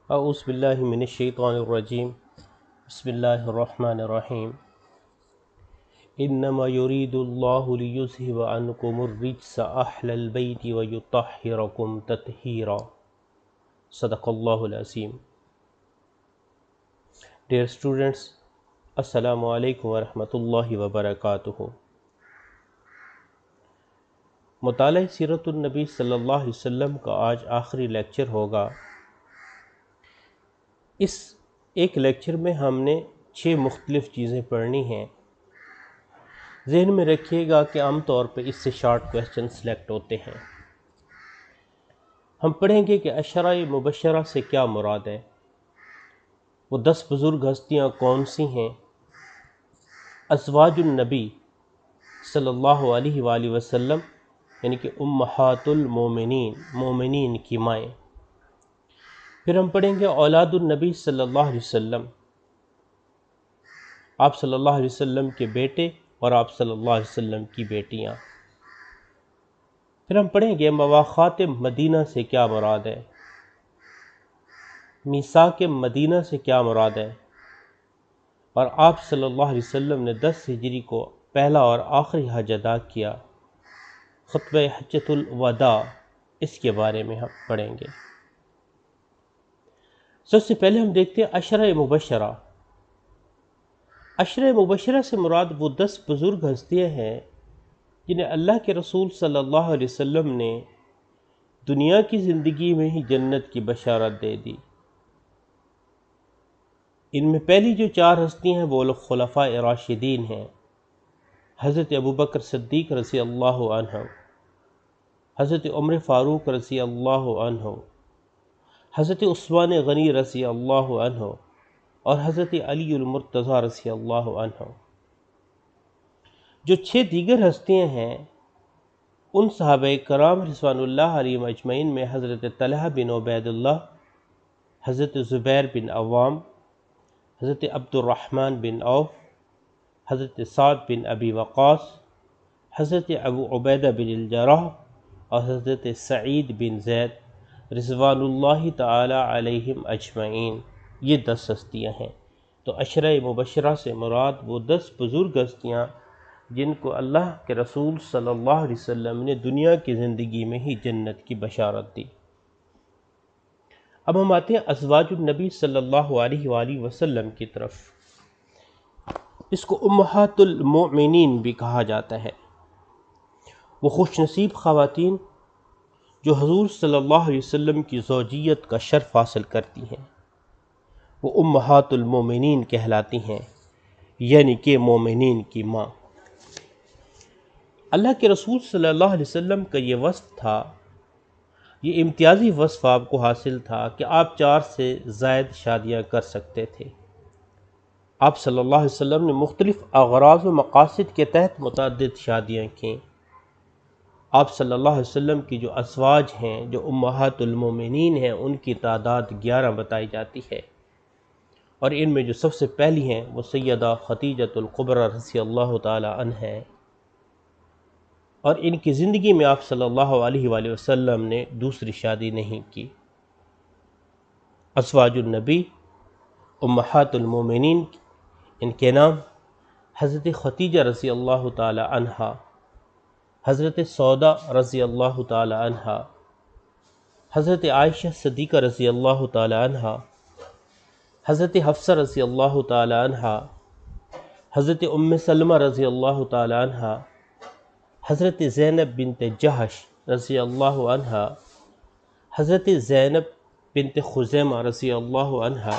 اعوذ باللہ من الشیطان الرجیم بسم اللہ الرحمن الرحیم انما یرید اللہ لیذہب عنکم الرجس اہل البیت ویطہرکم تطہیرا۔ صدق اللہ العظیم۔ ڈیئر اسٹوڈنٹس، السلام علیکم ورحمۃ اللہ وبرکاتہ۔ مطالعہ سیرت النبی صلی اللہ علیہ وسلم کا آج آخری لیکچر ہوگا۔ اس ایک لیکچر میں ہم نے 6 مختلف چیزیں پڑھنی ہیں۔ ذہن میں رکھیے گا کہ عام طور پہ اس سے شارٹ کویسچن سلیکٹ ہوتے ہیں۔ ہم پڑھیں گے کہ عشرہ مبشرہ سے کیا مراد ہے، وہ 10 بزرگ ہستیاں کون سی ہیں، ازواج النبی صلی اللہ علیہ وآلہ وسلم یعنی کہ امہات المومنین، مومنین کی مائیں۔ پھر ہم پڑھیں گے اولاد النبی صلی اللہ علیہ وسلم، آپ صلی اللہ علیہ وسلم کے بیٹے اور آپ صلی اللہ علیہ وسلم کی بیٹیاں۔ پھر ہم پڑھیں گے مواخات مدینہ سے کیا مراد ہے، میثاق مدینہ سے کیا مراد ہے، اور آپ صلی اللہ علیہ وسلم نے 10 ہجری کو پہلا اور آخری حج ادا کیا، خطبہ حجۃ الوداع، اس کے بارے میں ہم پڑھیں گے۔ سب سے پہلے ہم دیکھتے ہیں عشرہ مبشرہ۔ عشرہ مبشرہ سے مراد وہ 10 بزرگ ہستیاں ہیں جنہیں اللہ کے رسول صلی اللہ علیہ وسلم نے دنیا کی زندگی میں ہی جنت کی بشارت دے دی۔ ان میں پہلی جو 4 ہستیاں ہیں وہ خلفاء راشدین ہیں، حضرت ابوبکر صدیق رضی اللہ عنہ، حضرت عمر فاروق رضی اللہ عنہ، حضرت عثمان غنی رضی اللہ عنہ اور حضرت علی المرتضیٰ رضی اللہ عنہ۔ جو 6 دیگر ہستیاں ہیں ان صحابہ کرام رضوان اللہ علیہم اجمعین میں حضرت طلحہ بن عبید اللہ، حضرت زبیر بن عوام، حضرت عبد الرحمن بن عوف، حضرت سعد بن ابی وقاص، حضرت ابو عبیدہ بن الجراح اور حضرت سعید بن زید رضوان اللہ تعالی علیہم اجمعین، یہ 10 ہستیاں ہیں۔ تو عشرہ مبشرہ سے مراد وہ 10 بزرگ ہستیاں جن کو اللہ کے رسول صلی اللہ علیہ وسلم نے دنیا کی زندگی میں ہی جنت کی بشارت دی۔ اب ہم آتے ہیں ازواج النبی صلی اللہ علیہ وآلہ وسلم کی طرف۔ اس کو امہات المؤمنین بھی کہا جاتا ہے۔ وہ خوش نصیب خواتین جو حضور صلی اللہ علیہ وسلم کی زوجیت کا شرف حاصل کرتی ہیں، وہ امہات المومنین کہلاتی ہیں، یعنی کہ مومنین کی ماں۔ اللہ کے رسول صلی اللہ علیہ وسلم کا یہ وصف تھا، یہ امتیازی وصف آپ کو حاصل تھا کہ آپ 4 سے زائد شادیاں کر سکتے تھے۔ آپ صلی اللہ علیہ وسلم نے مختلف اغراض و مقاصد کے تحت متعدد شادیاں کیں۔ آپ صلی اللہ علیہ وسلم کی جو ازواج ہیں، جو امہات المومنین ہیں، ان کی تعداد 11 بتائی جاتی ہے، اور ان میں جو سب سے پہلی ہیں وہ سیدہ خدیجۃ الکبریٰ رضی اللہ تعالی عنہ ہے، اور ان کی زندگی میں آپ صلی اللہ علیہ وآلہ وسلم نے دوسری شادی نہیں کی۔ ازواج النبی امہات المومنین، ان کے نام حضرت خدیجہ رضی اللہ تعالی عنہا، حضرت سودا رضی اللہ تعالی عنہا، حضرت عائشہ صدیقہ رضی اللہ تعالی عنہا، حضرت حفصہ رضی اللہ تعالی عنہا، حضرت ام سلمہ رضی اللہ تعالی عنہا، حضرت زینب بنت جہش رضی اللہ عنہا، حضرت زینب بنت خزیمہ رضی اللہ عنہا،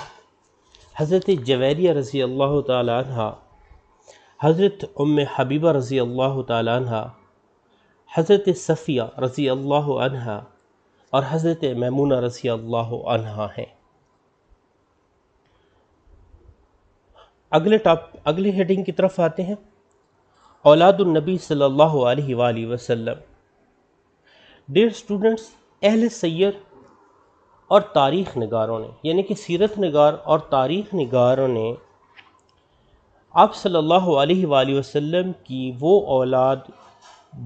حضرت جویریہ رضی اللہ تعالی عنہا، حضرت ام حبیبہ رضی اللہ تعالی عنہا، حضرت صفیہ رضی اللہ عنہا اور حضرت میمونہ رضی اللہ عنہا ہیں۔ اگلے ہیڈنگ کی طرف آتے ہیں، اولاد النبی صلی اللہ علیہ وآلہ وسلم۔ ڈیئر اسٹوڈنٹس، اہل سیر اور تاریخ نگاروں نے، یعنی کہ سیرت نگار اور تاریخ نگاروں نے آپ صلی اللہ علیہ وآلہ وسلم کی وہ اولاد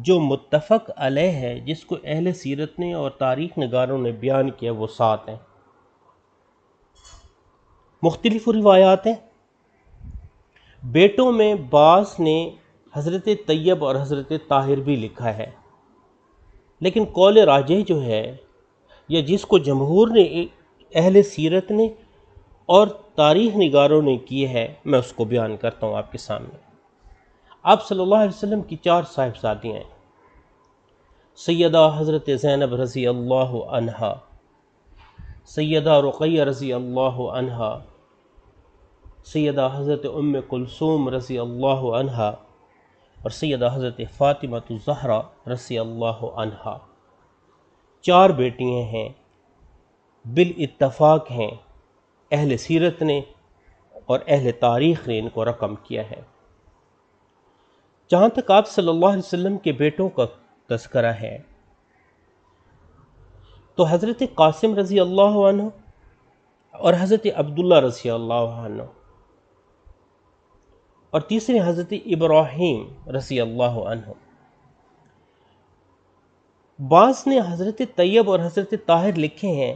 جو متفق علیہ ہے، جس کو اہل سیرت نے اور تاریخ نگاروں نے بیان کیا، وہ 7 ہیں۔ مختلف روایات ہیں۔ بیٹوں میں بعض نے حضرت طیب اور حضرت طاہر بھی لکھا ہے، لیکن قول راجح جو ہے، یا جس کو جمہور نے اہل سیرت نے اور تاریخ نگاروں نے کی ہے، میں اس کو بیان کرتا ہوں آپ کے سامنے۔ آپ صلی اللہ علیہ وسلم کی 4 صاحبزادیاں ہیں۔ سیدہ حضرت زینب رضی اللہ عنہا، سیدہ رقیہ رضی اللہ عنہا، سیدہ حضرت ام کلثوم رضی اللہ عنہا، اور سیدہ حضرت فاطمہ الزہرا رضی اللہ عنہا۔ 4 بیٹیاں ہیں، بالاتفاق ہیں، اہل سیرت نے اور اہل تاریخ نے ان کو رقم کیا ہے۔ جہاں تک آپ صلی اللہ علیہ وسلم کے بیٹوں کا تذکرہ ہے، تو حضرت قاسم رضی اللہ عنہ اور حضرت عبداللہ رضی اللہ عنہ، اور تیسرے حضرت ابراہیم رضی اللہ عنہ۔ بعض نے حضرت طیب اور حضرت طاہر لکھے ہیں،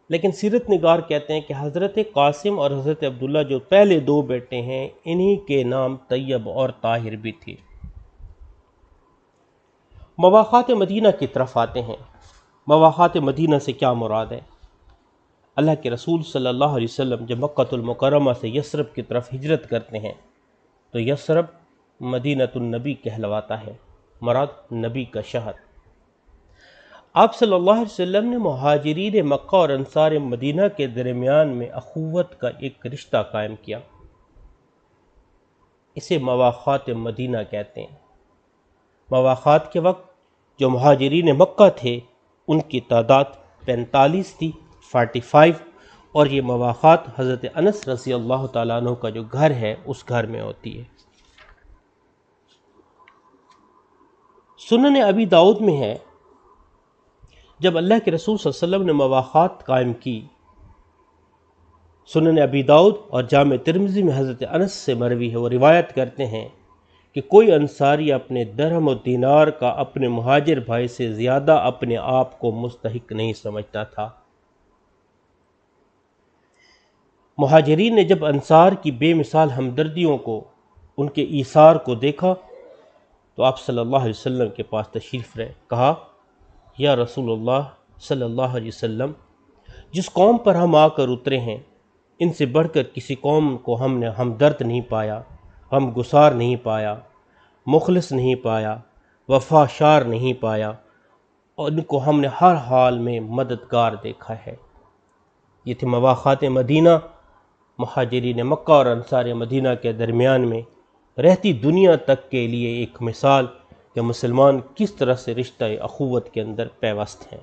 لیکن سیرت نگار کہتے ہیں کہ حضرت قاسم اور حضرت عبداللہ جو پہلے 2 بیٹے ہیں، انہی کے نام طیب اور طاہر بھی تھے۔ مواخات مدینہ کی طرف آتے ہیں۔ مواخات مدینہ سے کیا مراد ہے؟ اللہ کے رسول صلی اللہ علیہ وسلم جب مکۃ المکرمہ سے یثرب کی طرف ہجرت کرتے ہیں تو یثرب مدینۃ النبی کہلواتا ہے، مراد نبی کا شہر۔ آپ صلی اللہ علیہ وسلم نے مہاجرین مکہ اور انصار مدینہ کے درمیان میں اخوت کا ایک رشتہ قائم کیا، اسے مواخات مدینہ کہتے ہیں۔ مواخات کے وقت جو مہاجرین مکہ تھے ان کی تعداد 45 تھی، 45، اور یہ مواخات حضرت انس رضی اللہ تعالیٰ عنہ کا جو گھر ہے اس گھر میں ہوتی ہے۔ سنن ابی داؤد میں ہے، جب اللہ کے رسول صلی اللہ علیہ وسلم نے مواخات قائم کی، سنن ابی داؤد اور جامع ترمذی میں حضرت انس سے مروی ہے، وہ روایت کرتے ہیں کہ کوئی انصاری اپنے درہم و دینار کا اپنے مہاجر بھائی سے زیادہ اپنے آپ کو مستحق نہیں سمجھتا تھا۔ مہاجرین نے جب انصار کی بے مثال ہمدردیوں کو، ان کے ایثار کو دیکھا تو آپ صلی اللہ علیہ وسلم کے پاس تشریف لائے، کہا یا رسول اللہ صلی اللہ علیہ وسلم، جس قوم پر ہم آ کر اترے ہیں ان سے بڑھ کر کسی قوم کو ہم نے ہمدرد نہیں پایا، غم گسار نہیں پایا، مخلص نہیں پایا، وفا شار نہیں پایا، اور ان کو ہم نے ہر حال میں مددگار دیکھا ہے۔ یہ تھے مواخات مدینہ، مہاجرین مکہ اور انصار مدینہ کے درمیان میں رہتی دنیا تک کے لیے ایک مثال کہ مسلمان کس طرح سے رشتہ اخوت کے اندر پیوست ہیں۔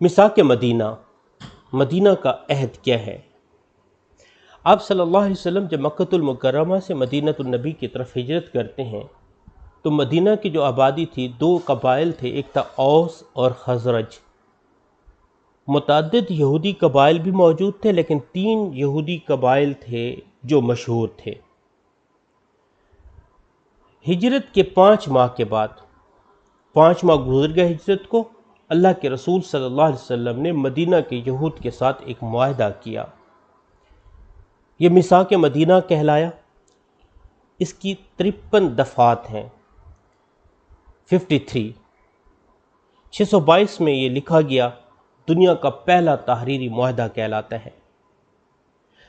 میثاق مدینہ، مدینہ کا عہد کیا ہے؟ آپ صلی اللہ علیہ وسلم جب مکۃ المکرمہ سے مدینۃ النبی کی طرف ہجرت کرتے ہیں تو مدینہ کی جو آبادی تھی 2 قبائل تھے، ایک تھا اوس اور خزرج۔ متعدد یہودی قبائل بھی موجود تھے، لیکن 3 یہودی قبائل تھے جو مشہور تھے۔ ہجرت کے 5 ماہ کے بعد، 5 ماہ گزر گئے ہجرت کو، اللہ کے رسول صلی اللہ علیہ وسلم نے مدینہ کے یہود کے ساتھ ایک معاہدہ کیا، یہ میثاق مدینہ کہلایا۔ اس کی 53 دفعات ہیں، 53۔ 622 میں یہ لکھا گیا، دنیا کا پہلا تحریری معاہدہ کہلاتا ہے۔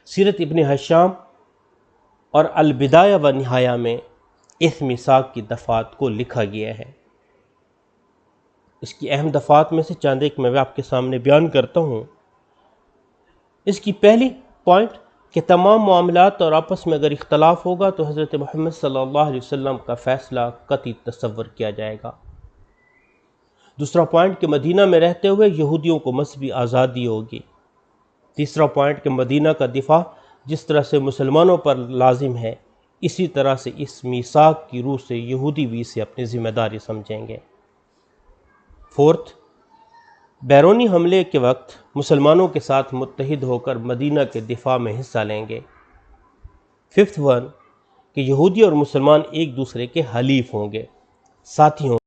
سیرت ابن ہشام اور البدایہ و نہایہ میں اس میثاق کی دفعات کو لکھا گیا ہے۔ اس کی اہم دفعات میں سے چند ایک میں آپ کے سامنے بیان کرتا ہوں۔ اس کی پہلی پوائنٹ کہ تمام معاملات اور آپس میں اگر اختلاف ہوگا تو حضرت محمد صلی اللہ علیہ وسلم کا فیصلہ قطعی تصور کیا جائے گا۔ دوسرا پوائنٹ کہ مدینہ میں رہتے ہوئے یہودیوں کو مذہبی آزادی ہوگی۔ تیسرا پوائنٹ کہ مدینہ کا دفاع جس طرح سے مسلمانوں پر لازم ہے، اسی طرح سے اس میثاق کی روح سے یہودی بھی اسے اپنی ذمہ داری سمجھیں گے۔ فورتھ، بیرونی حملے کے وقت مسلمانوں کے ساتھ متحد ہو کر مدینہ کے دفاع میں حصہ لیں گے۔ ففتھ ون کہ یہودی اور مسلمان ایک دوسرے کے حلیف ہوں گے، ساتھی ہوں گے۔